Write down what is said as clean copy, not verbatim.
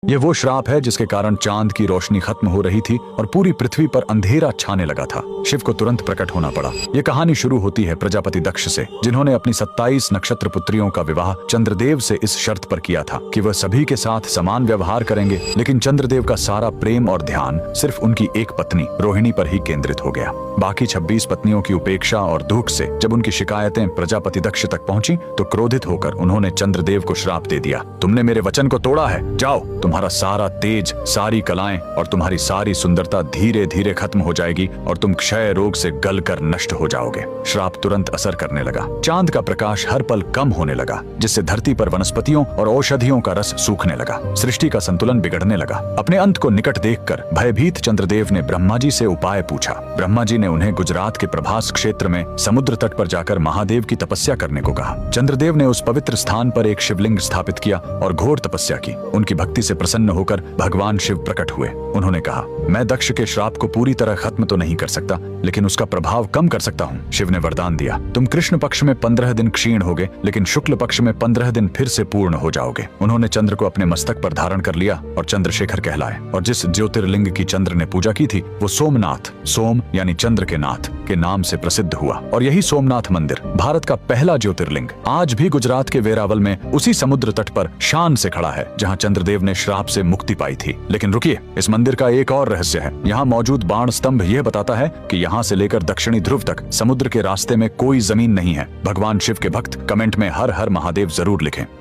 ये वो श्राप है जिसके कारण चांद की रोशनी खत्म हो रही थी और पूरी पृथ्वी पर अंधेरा छाने लगा था। शिव को तुरंत प्रकट होना पड़ा। ये कहानी शुरू होती है प्रजापति दक्ष से, जिन्होंने अपनी 27 नक्षत्र पुत्रियों का विवाह चंद्रदेव से इस शर्त पर किया था कि वह सभी के साथ समान व्यवहार करेंगे। लेकिन चंद्रदेव का सारा प्रेम और ध्यान सिर्फ उनकी एक पत्नी रोहिणी पर ही केंद्रित हो गया। बाकी 26 पत्नियों की उपेक्षा और दुख से जब उनकी शिकायतें प्रजापति दक्ष तक पहुंची तो क्रोधित होकर उन्होंने चंद्रदेव को श्राप दे दिया। तुमने मेरे वचन को तोड़ा है, जाओ, तुम्हारा सारा तेज, सारी कलाएं और तुम्हारी सारी सुंदरता धीरे धीरे खत्म हो जाएगी और तुम क्षय रोग से गलकर नष्ट हो जाओगे। श्राप तुरंत असर करने लगा। चांद का प्रकाश हर पल कम होने लगा, जिससे धरती पर वनस्पतियों और औषधियों का रस सूखने लगा। सृष्टि का संतुलन बिगड़ने लगा। अपने अंत को निकट देखकर भयभीत चंद्रदेव ने ब्रह्मा जी से उपाय पूछा। ब्रह्मा जी ने उन्हें गुजरात के प्रभास क्षेत्र में समुद्र तट पर जाकर महादेव की तपस्या करने को कहा। चंद्रदेव ने उस पवित्र स्थान पर एक शिवलिंग स्थापित किया और घोर तपस्या की। उनकी भक्ति से प्रसन्न होकर भगवान शिव प्रकट हुए। उन्होंने कहा, मैं दक्ष के श्राप को पूरी तरह खत्म तो नहीं कर सकता, लेकिन उसका प्रभाव कम कर सकता हूँ। शिव ने वरदान दिया, तुम कृष्ण पक्ष में 15 दिन क्षीण होगे, लेकिन शुक्ल पक्ष में 15 दिन फिर से पूर्ण हो जाओगे। उन्होंने चंद्र को अपने मस्तक पर धारण कर लिया और चंद्रशेखर कहलाए। और जिस ज्योतिर्लिंग की चंद्र ने पूजा की थी वो सोमनाथ, सोम यानी चंद्र के नाथ के नाम से प्रसिद्ध हुआ। और यही सोमनाथ मंदिर भारत का पहला ज्योतिर्लिंग आज भी गुजरात के वेरावल में उसी समुद्र तट पर शान से खड़ा है जहां चंद्रदेव ने श्राप से मुक्ति पाई थी। लेकिन रुकिए, इस मंदिर का एक और रहस्य है। यहाँ मौजूद बाण स्तंभ यह बताता है कि यहाँ से लेकर दक्षिणी ध्रुव तक समुद्र के रास्ते में कोई जमीन नहीं है। भगवान शिव के भक्त कमेंट में हर हर महादेव जरूर लिखें।